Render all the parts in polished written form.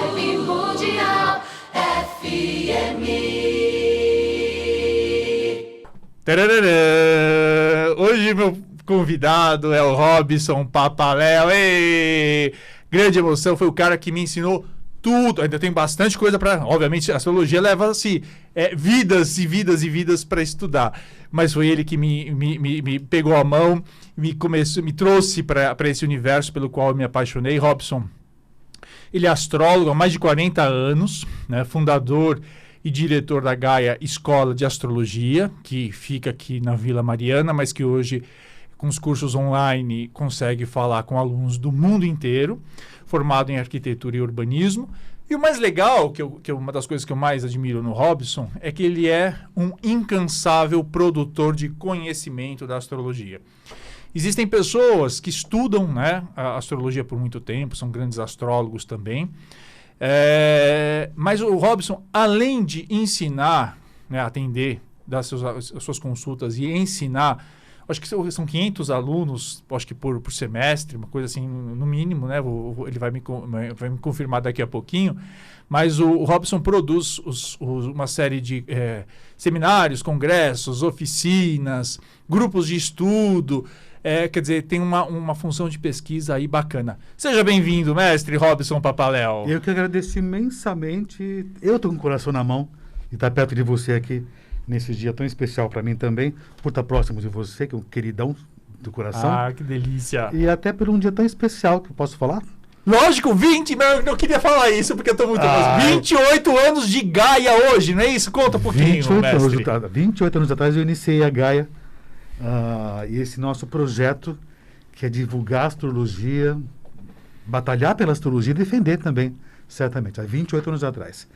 Vibe Mundial FM. Tarararã. Hoje meu convidado é o Robson Papaléu. Ei! Grande emoção, foi o cara que me ensinou tudo. Ainda tem bastante coisa para... Obviamente, a astrologia leva-se vidas e vidas e vidas para estudar. Mas foi ele que me pegou a mão, me trouxe para esse universo pelo qual eu me apaixonei. Robson, ele é astrólogo há mais de 40 anos, né? Fundador e diretor da Gaia Escola de Astrologia, que fica aqui na Vila Mariana, mas que hoje, com os cursos online, consegue falar com alunos do mundo inteiro, formado em arquitetura e urbanismo. E o mais legal, que uma das coisas que eu mais admiro no Robson, é que ele é um incansável produtor de conhecimento da astrologia. Existem pessoas que estudam, né, a astrologia por muito tempo, são grandes astrólogos também, mas o Robson, além de ensinar, né, atender, dar as suas consultas e ensinar, acho que são 500 alunos, acho que por semestre, uma coisa assim, no mínimo, né? Ele vai me confirmar daqui a pouquinho. Mas o Robson produz uma série de seminários, congressos, oficinas, grupos de estudo. Quer dizer, tem uma função de pesquisa aí bacana. Seja bem-vindo, mestre Robson Papaléu. Eu que agradeço imensamente. Eu estou com o coração na mão e estar perto de você aqui nesse dia tão especial para mim também, por estar próximo de você, que é um queridão do coração. Ah, que delícia. E até por um dia tão especial, que eu posso falar? Lógico, 20, mas eu não queria falar isso, porque eu estou muito... 28 anos de Gaia hoje, não é isso? Conta um pouquinho, mestre. 28 anos atrás eu iniciei a Gaia, e esse nosso projeto, que é divulgar a astrologia, batalhar pela astrologia e defender também, certamente, há 28 anos atrás.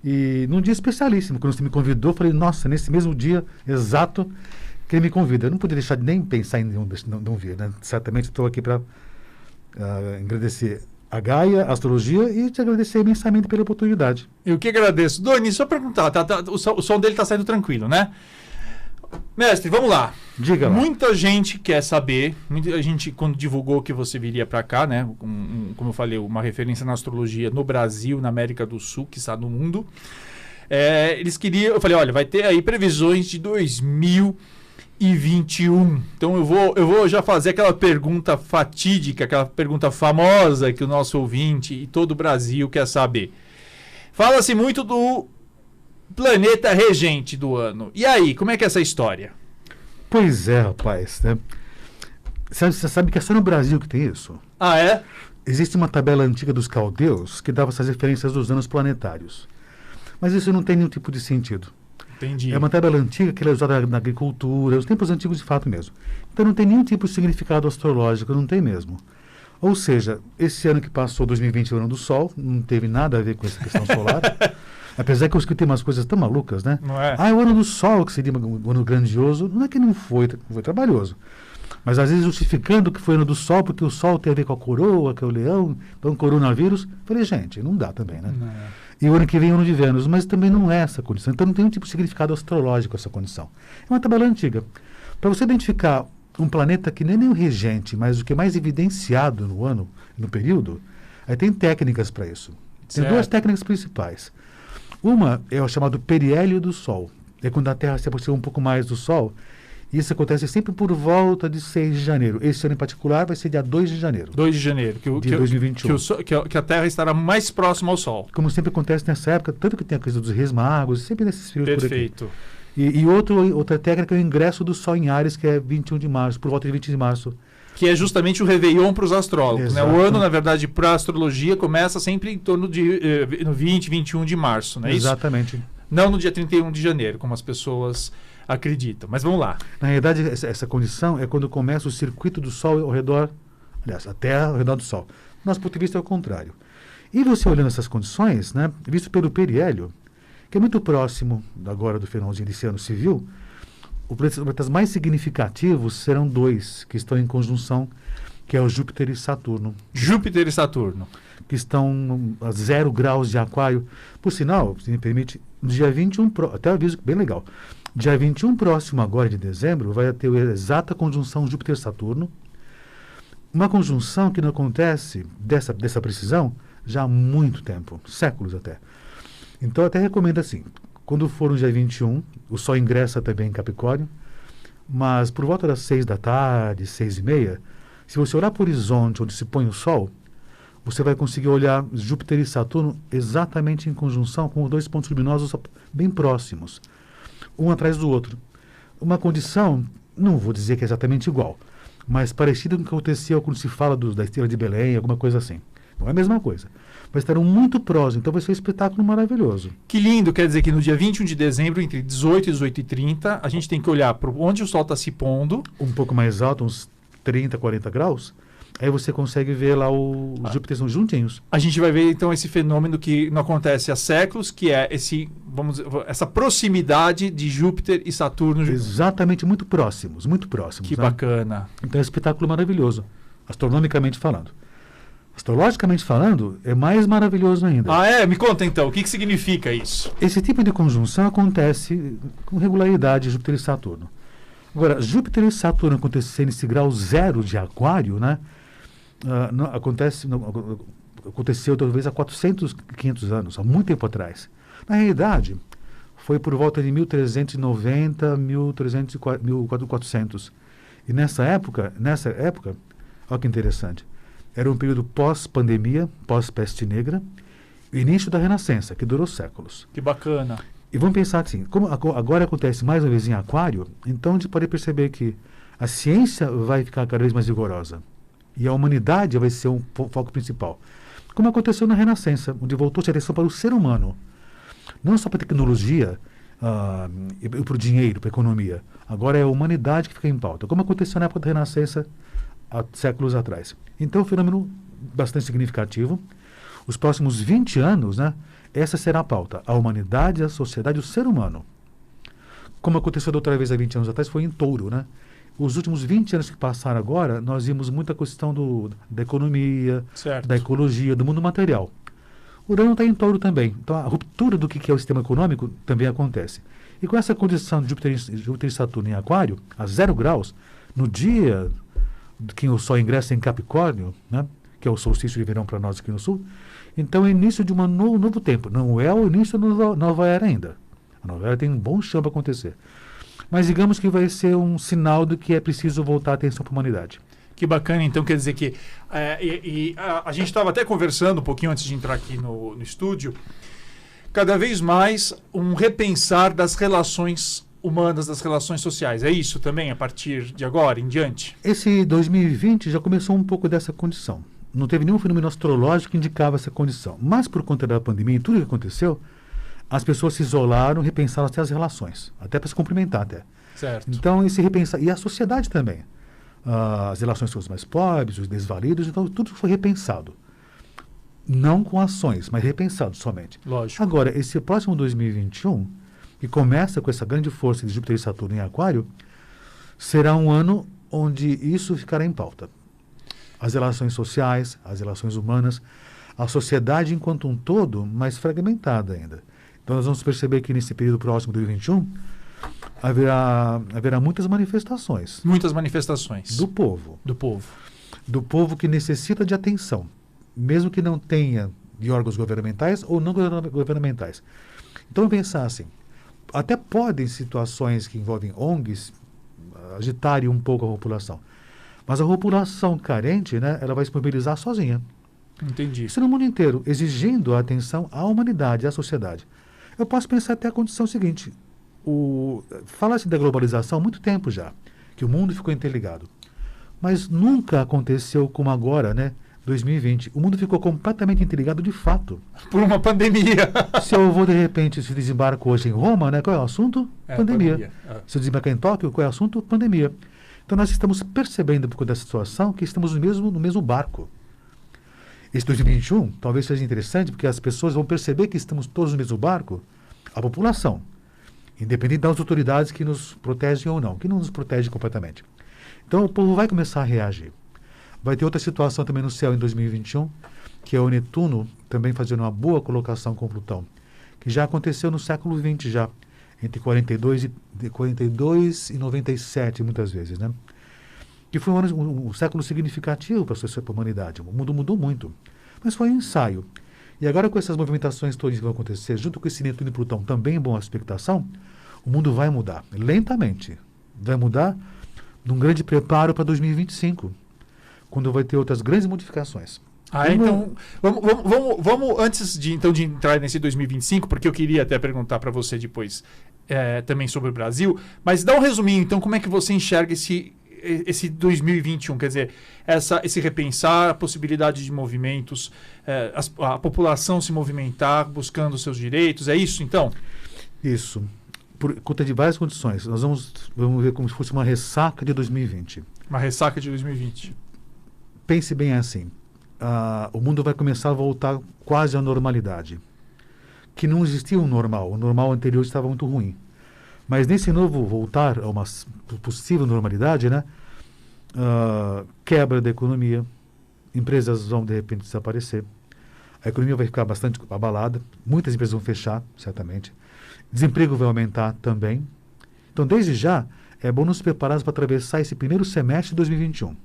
E num dia especialíssimo, quando você me convidou, eu falei, nossa, nesse mesmo dia exato que ele me convida. Eu não podia deixar de nem pensar em não vir, né? Certamente estou aqui para agradecer a Gaia, a astrologia e te agradecer imensamente pela oportunidade. Eu que agradeço. Doni, só perguntar, o som dele está saindo tranquilo, né? Mestre, vamos lá. Diga lá. Muita gente quer saber, muita gente, quando divulgou que você viria para cá, né? Como eu falei, uma referência na astrologia no Brasil, na América do Sul, que está no mundo. Eles queriam, eu falei, olha, vai ter aí previsões de 2021. Então eu vou já fazer aquela pergunta fatídica, aquela pergunta famosa que o nosso ouvinte e todo o Brasil quer saber. Fala-se muito do planeta regente do ano. E aí, como é que é essa história? Pois é, rapaz, né? Você sabe que é só no Brasil que tem isso? Ah, é? Existe uma tabela antiga dos caldeus que dava essas referências dos anos planetários. Mas isso não tem nenhum tipo de sentido. Entendi. É uma tabela antiga que era usada na agricultura, os tempos antigos de fato mesmo. Então não tem nenhum tipo de significado astrológico, não tem mesmo. Ou seja, esse ano que passou, 2020, o ano do Sol, não teve nada a ver com essa questão solar. Apesar que eu escutei umas coisas tão malucas, né? Não é? O ano do Sol, que seria um ano grandioso, não é que não foi trabalhoso. Mas às vezes justificando que foi ano do Sol, porque o Sol tem a ver com a coroa, que é o leão, então coronavírus. Falei, gente, não dá também, né? Não. E o ano que vem é o ano de Vênus, mas também não é essa condição. Então não tem um tipo de significado astrológico essa condição. É uma tabela antiga. Para você identificar um planeta que nem o regente, mas o que é mais evidenciado no ano, no período, aí tem técnicas para isso. Tem duas técnicas principais. Uma é o chamado periélio do Sol. É quando a Terra se aproxima um pouco mais do Sol. E isso acontece sempre por volta de 6 de janeiro. Esse ano em particular vai ser dia 2 de janeiro. 2 de janeiro. De 2021. Que a Terra estará mais próxima ao Sol. Como sempre acontece nessa época, tanto que tem a coisa dos Reis Magos, sempre nesses períodos por aqui. Perfeito. E outra técnica é o ingresso do Sol em Áries, que é 21 de março, por volta de 20 de março. Que é justamente o Réveillon para os astrólogos. Né? O ano, na verdade, para a astrologia, começa sempre em torno de 20, 21 de março. Não é Exatamente. Isso? Não no dia 31 de janeiro, como as pessoas acreditam. Mas vamos lá. Na realidade, essa condição é quando começa o circuito do Sol ao redor, aliás, a Terra ao redor do Sol. Nosso ponto de vista é o contrário. E você olhando essas condições, né, visto pelo periélio, que é muito próximo agora do finalzinho desse ano civil, os planetas mais significativos serão dois que estão em conjunção, que é o Júpiter e Saturno. Júpiter e Saturno. Que estão a 0 graus de aquário. Por sinal, se me permite, no dia 21, até aviso bem legal, dia 21 próximo agora de dezembro, vai ter a exata conjunção Júpiter-Saturno. Uma conjunção que não acontece, dessa precisão, já há muito tempo, séculos até. Então eu até recomendo assim, quando for no dia 21, o Sol ingressa também em Capricórnio, mas por volta das 6 da tarde, 6:30, se você olhar para o horizonte onde se põe o Sol, você vai conseguir olhar Júpiter e Saturno exatamente em conjunção com os dois pontos luminosos bem próximos, um atrás do outro. Uma condição, não vou dizer que é exatamente igual, mas parecida com o que aconteceu quando se fala da estrela de Belém, alguma coisa assim. Não é a mesma coisa. Mas estarão muito próximos, então vai ser um espetáculo maravilhoso. Que lindo, quer dizer que no dia 21 de dezembro, entre 18 e 18:30, a gente tem que olhar para onde o Sol está se pondo. Um pouco mais alto, uns 30, 40 graus, aí você consegue ver lá os Júpiter são juntinhos. A gente vai ver então esse fenômeno que não acontece há séculos, que é essa proximidade de Júpiter e Saturno. Exatamente, muito próximos, muito próximos. Que né? bacana. Então é um espetáculo maravilhoso, astronomicamente falando. Astrologicamente falando, é mais maravilhoso ainda. Ah, é? Me conta então, o que significa isso? Esse tipo de conjunção acontece com regularidade Júpiter e Saturno. Agora, Júpiter e Saturno acontecer nesse grau 0 de Aquário, né? Aconteceu talvez há 400, 500 anos, há muito tempo atrás. Na realidade, foi por volta de 1390, 1400. E nessa época, olha que interessante, era um período pós-pandemia, pós-peste negra, o início da Renascença, que durou séculos. Que bacana. E vamos pensar assim, como agora acontece mais uma vez em Aquário, então a gente pode perceber que a ciência vai ficar cada vez mais vigorosa. E a humanidade vai ser um foco principal. Como aconteceu na Renascença, onde voltou-se a atenção para o ser humano. Não só para a tecnologia e para o dinheiro, para a economia. Agora é a humanidade que fica em pauta. Como aconteceu na época da Renascença, há séculos atrás. Então, é um fenômeno bastante significativo. Os próximos 20 anos, né, essa será a pauta. A humanidade, a sociedade, o ser humano. Como aconteceu da outra vez há 20 anos atrás, foi em Touro, né? Os últimos 20 anos que passaram agora, nós vimos muita questão da economia, Certo. da ecologia, do mundo material. O Urano está em Touro também. Então, a ruptura do que é o sistema econômico também acontece. E com essa condição de Júpiter e Saturno em Aquário, a 0 graus, no dia que o Sol ingressa em Capricórnio, né, que é o solstício de verão para nós aqui no Sul, então é o início de um novo tempo. Não é o início da nova era ainda. A nova era tem um bom chão para acontecer. Mas digamos que vai ser um sinal de que é preciso voltar a atenção para a humanidade. Que bacana, então quer dizer que a gente estava até conversando um pouquinho antes de entrar aqui no estúdio, cada vez mais um repensar das relações humanas, das relações sociais. É isso também a partir de agora em diante? Esse 2020 já começou um pouco dessa condição. Não teve nenhum fenômeno astrológico que indicava essa condição. Mas por conta da pandemia e tudo que aconteceu, as pessoas se isolaram, repensaram até as relações, até para se cumprimentar até. Certo. Então, esse repensar, e a sociedade também. As relações com os mais pobres, os desvalidos, então tudo foi repensado. Não com ações, mas repensado somente. Lógico. Agora, esse próximo 2021, que começa com essa grande força de Júpiter e Saturno em Aquário, será um ano onde isso ficará em pauta. As relações sociais, as relações humanas, a sociedade enquanto um todo, mais fragmentada ainda. Então nós vamos perceber que nesse período próximo de 2021, haverá muitas manifestações. Muitas manifestações. Do povo. Do povo. Do povo que necessita de atenção, mesmo que não tenha de órgãos governamentais ou não governamentais. Então vamos pensar assim, até podem situações que envolvem ONGs agitarem um pouco a população, mas a população carente, né, ela vai se mobilizar sozinha. Entendi. Isso no mundo inteiro, exigindo a atenção à humanidade, à sociedade. Eu posso pensar até a condição seguinte, fala-se da globalização há muito tempo já, que o mundo ficou interligado. Mas nunca aconteceu como agora, né? 2020. O mundo ficou completamente interligado de fato. Por uma pandemia. Se eu vou, de repente, se desembarco hoje em Roma, né? Qual é o assunto? Pandemia. Se eu desembarcar em Tóquio, qual é o assunto? Pandemia. Então nós estamos percebendo, por conta dessa situação, que estamos no mesmo barco. Esse 2021 talvez seja interessante, porque as pessoas vão perceber que estamos todos no mesmo barco, a população, independente das autoridades que nos protegem ou não, que não nos protegem completamente. Então o povo vai começar a reagir. Vai ter outra situação também no céu em 2021, que é o Netuno também fazendo uma boa colocação com Plutão, que já aconteceu no século XX já, entre 42 e 97 muitas vezes, né? Que foi um século significativo para a humanidade. O mundo mudou muito. Mas foi um ensaio. E agora com essas movimentações todas que vão acontecer, junto com esse Netuno e Plutão também em boa expectação, o mundo vai mudar, lentamente. Vai mudar num grande preparo para 2025, quando vai ter outras grandes modificações. Então, vamos antes de entrar nesse 2025, porque eu queria até perguntar para você depois também sobre o Brasil, mas dá um resuminho, então, como é que você enxerga esse 2021, quer dizer, esse repensar, a possibilidade de movimentos, a população se movimentar, buscando seus direitos, é isso, então? Isso. Por conta de várias condições. Nós vamos ver como se fosse uma ressaca de 2020. Uma ressaca de 2020. Pense bem assim. O mundo vai começar a voltar quase à normalidade. Que não existia um normal. O normal anterior estava muito ruim. Mas nesse novo voltar a uma possível normalidade, né? Quebra da economia. Empresas vão, de repente, desaparecer. A economia vai ficar bastante abalada. Muitas empresas vão fechar, certamente. Desemprego vai aumentar também. Então, desde já, é bom nos prepararmos para atravessar esse primeiro semestre de 2021.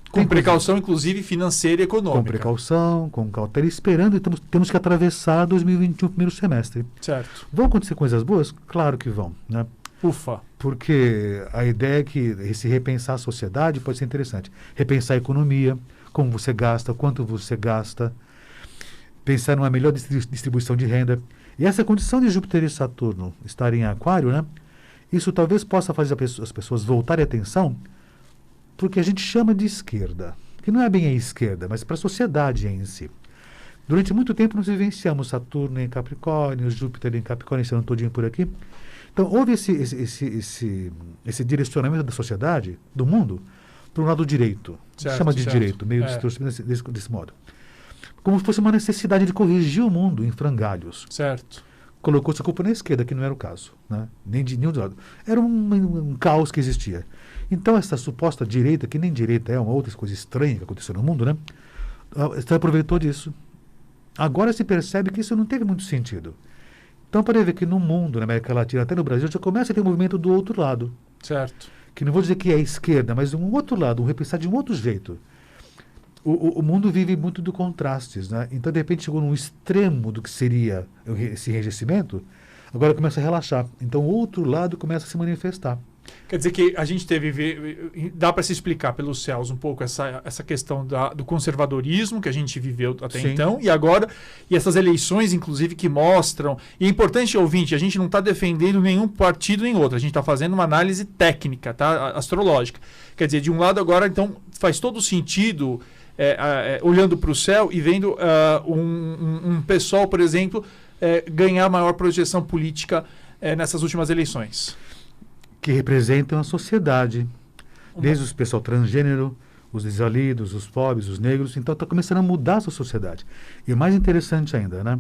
Com precaução, inclusive, financeira e econômica. Com precaução, com cautela, esperando, e temos que atravessar 2021, primeiro semestre. Certo. Vão acontecer coisas boas? Claro que vão, né? Ufa. Porque a ideia é que esse repensar a sociedade pode ser interessante. Repensar a economia, como você gasta, quanto você gasta, pensar numa melhor distribuição de renda. E essa condição de Júpiter e Saturno estarem em Aquário, né? Isso talvez possa fazer as pessoas voltarem a atenção porque a gente chama de esquerda, que não é bem a esquerda, mas para a sociedade em si. Durante muito tempo nós vivenciamos Saturno em Capricórnio, Júpiter em Capricórnio, esse ano todinho por aqui. Então houve esse direcionamento da sociedade, do mundo, para o lado direito. Certo, chama de certo. direito, meio distorcido desse modo. Como se fosse uma necessidade de corrigir o mundo em frangalhos. Certo. Colocou-se a culpa na esquerda, que não era o caso, né? Nem de nenhum lado. Era um caos que existia. Então, essa suposta direita, que nem direita é uma outra coisa estranha que aconteceu no mundo, né? Se aproveitou disso. Agora se percebe que isso não teve muito sentido. Então, pode ver que no mundo, na América Latina, até no Brasil, já começa a ter um movimento do outro lado. Certo. Que não vou dizer que é a esquerda, mas um outro lado, um repensar de um outro jeito. O mundo vive muito de contrastes, né? Então, de repente, chegou num extremo do que seria esse enrijecimento, agora começa a relaxar. Então, o outro lado começa a se manifestar. Quer dizer que a gente dá para se explicar pelos céus um pouco essa questão do conservadorismo que a gente viveu até Sim. então e agora, e essas eleições, inclusive, que mostram. E é importante, ouvinte, a gente não está defendendo nenhum partido nem outro, a gente está fazendo uma análise técnica, tá? Astrológica. Quer dizer, de um lado agora, então, faz todo sentido. Olhando para o céu e vendo um pessoal, por exemplo, ganhar maior projeção política nessas últimas eleições. Que representam a sociedade, desde o pessoal transgênero, os desvalidos, os pobres, os negros. Então está começando a mudar essa sociedade. E o mais interessante ainda, né?